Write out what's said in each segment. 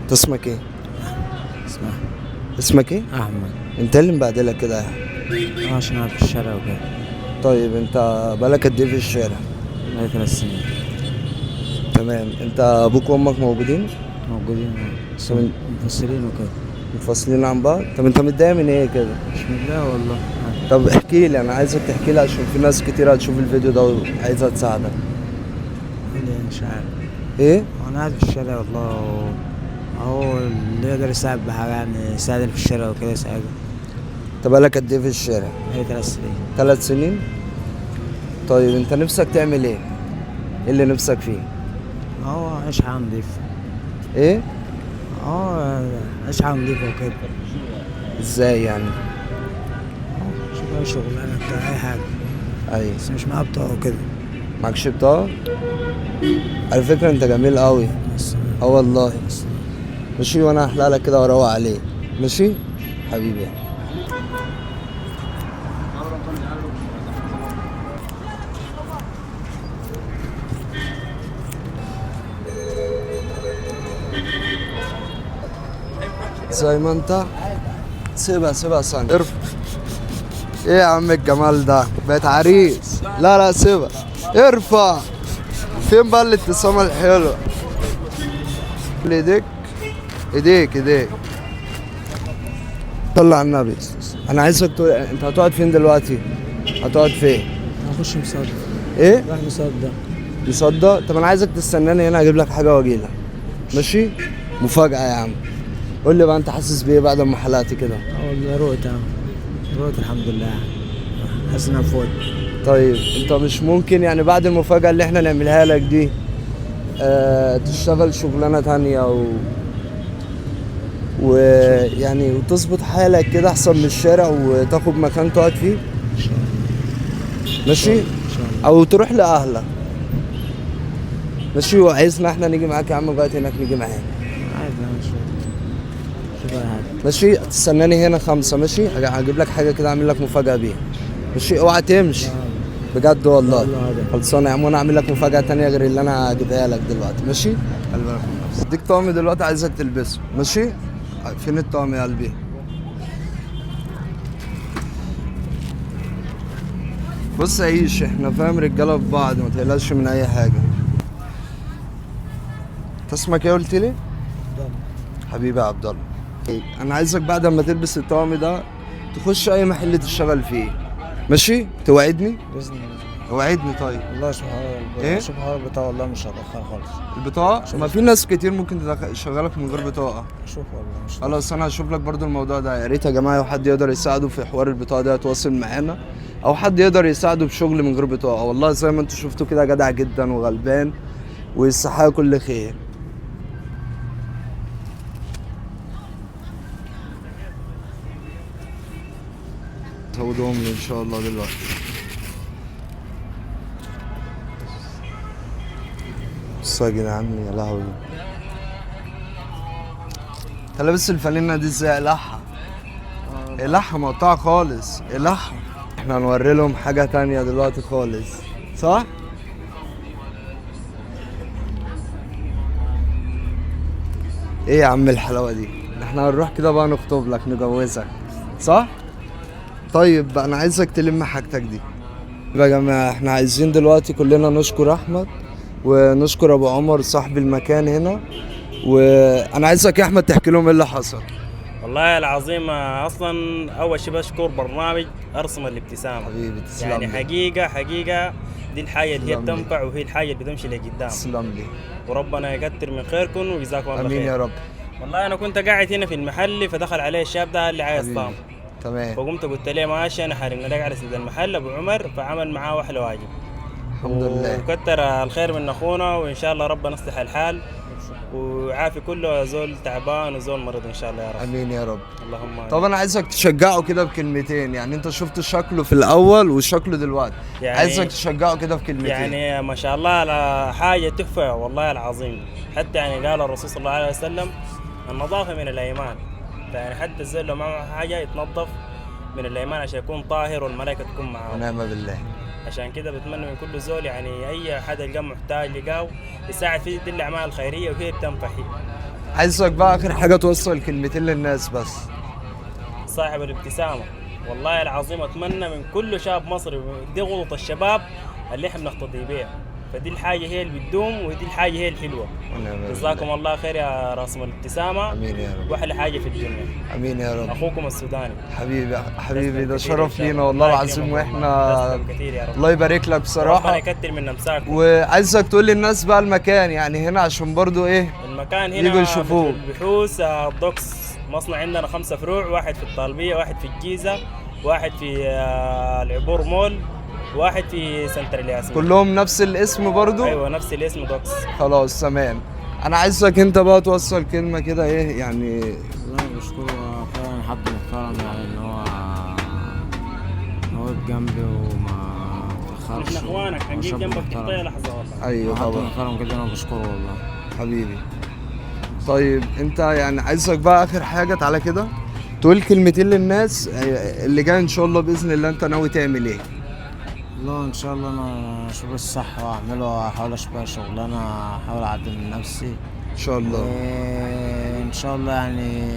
انت اسمك ايه؟ اسمه اسمك ايه؟ احمد. انت اللي مبهدلك كده. عشان أنا في الشارع وكده. طيب انت بقالك قد ايه في الشارع؟ بقالي 3 سنين. تمام. انت ابوك وامك موجودين؟ موجودين بس طب منفصلين وكده. منفصلين عن بعض؟ طب انت متضايق من ايه كده؟ مش متضايق والله. طب احكي لي، انا عايزك تحكي لي عشان في ناس كتير هتشوف الفيديو ده وعايزة تساعدك. اللي مش عارف. ايه؟ انا قاعد في الشارع والله. هو اللي يقدر يساعد بحاجة يعني يساعدني في الشارع وكده يساعده. انت بقالك قد ايه في الشارع؟ بقالي 3 سنين. 3 سنين؟ طيب انت نفسك تعمل ايه؟ ايه اللي نفسك فيه؟ هو عيش حياة نضيفة. ايه؟ عيش حياة نضيفة وكده. ازاي يعني؟ شوف أي شغلانة بتاع أي حاجة. ايوه. بس مش معاه بطاقة وكده. معكش بطاقة؟ على فكرة انت جميل قوي. بس اه والله. ماشي، وانا هحلق لك كده واروق عليه. ماشي حبيبي. زي ما انت. سيبها ثانية. ارفع. ايه يا عم الجمال ده؟ بقيت عريس. لا سيبها. ارفع. فين بقى الابتسامة الحلوة؟ ايديك. ايديك. طلع على النبي. انا عايزك تقول انت هتقعد فين دلوقتي؟ هتقعد فين؟ هخش مصدق. ايه؟ راح مصدق. يصدق؟ طب انا عايزك تستناني هنا، اجيب لك حاجه واجيلك. ماشي؟ مفاجاه يا عم. قول لي بقى، انت حاسس بايه بعد ما حلقت كده؟ والله روقت الحمد لله. حاسس ان انا فوت. طيب انت مش ممكن يعني بعد المفاجاه اللي احنا نعملها لك دي تشتغل شغلانه تانية ويعني وتظبط حالك كده احسن من الشارع وتاخد مكان تقعد فيه؟ ماشي؟ ان شاء الله. او تروح لاهلك. ماشي، وعايزنا احنا نيجي معاك يا عم لغايه هناك، نيجي معاك. عادي انا شوف اي حاجه. ماشي، تستناني هنا 5. ماشي، هجيب لك حاجه كده، اعمل لك مفاجاه بيها. ماشي، اوعى تمشي. بجد والله. خلصانه يا عم، انا اعمل لك مفاجاه تانية غير اللي انا هجيبها لك دلوقتي. ماشي، خلي بالك من نفسك. اديك طقم دلوقتي عايزك تلبسه. ماشي، فين الطقم يا قلبي؟ بص عيش، احنا فاهم رجاله في بعض، ما تقلقش من اي حاجه. انت اسمك ايه قلت لي؟ حبيبي يا عبد الله. انا عايزك بعد ما تلبس الطقم ده تخش اي محل تشتغل فيه. ماشي؟ توعدني؟ باذن الله. وعدني. طيب والله شوف حوار ايه؟ شوف حوار البتاع والله مش هتاخر خالص. البطاقة؟ ما في ناس كتير ممكن تشغلك من غير بطاقة. شوف والله مش خلاص انا هشوف لك برضو الموضوع ده. يا ريت يا جماعة لو حد يقدر يساعده في حوار البطاقة ده يتواصل معانا، او حد يقدر يساعده بشغل من غير بطاقة. والله زي ما انتوا شفتوا كده جدع جدا وغلبان ويستحق كل خير. هودهم لي ان شاء الله دلوقتي. بصوا يا جدعان، يا لهوي. انت لابس الفانلة دي ازاي؟ اقلعها. اقلعها مقطعة خالص، اقلعها. احنا هنوري لهم حاجة تانية دلوقتي خالص، صح؟ ايه يا عم الحلاوة دي؟ احنا هنروح كده بقى نخطب لك، نجوزك، صح؟ طيب بقى انا عايزك تلم حاجتك دي. يا جماعة احنا عايزين دلوقتي كلنا نشكر احمد ونشكر ابو عمر صاحب المكان هنا، وانا عايزك يا احمد تحكي لهم ايه اللي حصل. والله العظيم اصلا اول شيء بشكر برنامج ارسم الابتسامه. حبيبي تسلم يعني لي. حقيقه دي الحاجه اللي هي تسلم لي. بتنفع وهي الحاجه اللي بتمشي لقدام. تسلم لي. وربنا يكتر من خيركم وجزاكم الله خير. امين يا رب. والله انا كنت قاعد هنا في المحل فدخل عليه الشاب ده اللي عايز طعم. تمام. فقمت قلت له ماشي انا حارق لك على سيد المحل ابو عمر، فعمل معاه احلى واجب. الحمد لله. وكتر الخير من اخونا وان شاء الله ربنا يصلح الحال وعافي كله زول تعبان وزول مريض ان شاء الله يا رب. امين يا رب. اللهم طب انا عايزك تشجعه كده بكلمتين. يعني انت شفت شكله في الاول وشكله دلوقتي، يعني عايزك تشجعه كده بكلمتين. يعني ما شاء الله على حاجه تحفه والله العظيم. حتى يعني قال الرسول صلى الله عليه وسلم النظافه من الايمان. يعني حتى الزول لو معه حاجه يتنظف من الايمان عشان يكون طاهر والملائكه تكون معاه. ونعم بالله. عشان كده بتمنى من كل زول يعني اي حدا يلقى محتاج يلقاه يساعد في دي الاعمال الخيريه وهي بتنفع. عايزك بقى اخر حاجه توصل كلمتين للناس بس. صاحب الابتسامة، والله العظيم أتمنى من كل شاب مصري، دي غلط الشباب اللي احنا بنقتضي بيها، فدي الحاجة هي اللي بتدوم ودي الحاجة هي الحلوة. جزاكم الله خير يا راسم الابتسامة. امين يا رب. واحلى حاجة في الدنيا. امين يا رب. اخوكم السوداني. حبيبي ده تسلم شرف كتير إن لينا شاء والله الله. العظيم، يكرمك واحنا تسلم كتير يا رب. الله يبارك لك ربنا بصراحه. يكتر من امساكم. وعايزك تقول للناس بقى المكان يعني هنا عشان برضو ايه المكان يجوا هنا يشوفوه. البحوث الدوكس، مصنع عندنا 5 فروع، واحد في الطالبية، واحد في الجيزة، واحد في العبور مول، واحد في سنتر الياسمين. كلهم نفس الاسم برضو؟ ايوه نفس الاسم دوكس. خلاص تمام. انا عايزك انت بقى توصل كلمه كده ايه يعني. والله بشكره فعلا، حد محترم يعني ان هو واقف جنبي وما تأخرش. احنا اخوانك، هنجيب وشاب جنبك محترم. في اي لحظة والله. ايوه حد طبعا محترم جدا انا بشكره والله. حبيبي. طيب انت يعني عايزك بقى اخر حاجه تعالى كده تقول كلمتين للناس اللي جاي ان شاء الله باذن الله، انت ناوي تعمل ايه؟ والله ان شاء الله انا اشوف الصح واعمله واحاول اشوف شغلانه، احاول اعدل من نفسي ان شاء الله. ان شاء الله يعني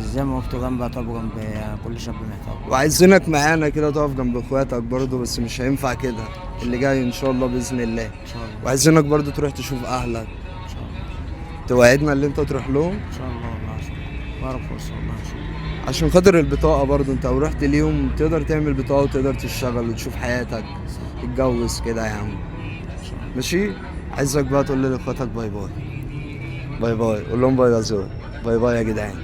زي ما وقفتوا جنبي هتقفوا جنبي، يعني كل شاب محتاج. وعايزينك معانا كده تقف جنب اخواتك برضو، بس مش هينفع كده اللي جاي ان شاء الله باذن الله. ان شاء الله. وعايزينك برضو تروح تشوف اهلك، ان شاء الله. توعدنا اللي انت تروح لهم ان شاء الله والله عشان بارك فرصه والله ان شاء الله. عشان خاطر البطاقة برضو. انت لو رحت ليهم تقدر تعمل بطاقة وتقدر تشتغل وتشوف حياتك، تتجوز كده يا عم. ماشي. عايزك بقى تقول لاخواتك باي باي. باي باي، قول لهم باي يا زول. باي باي يا جدعان.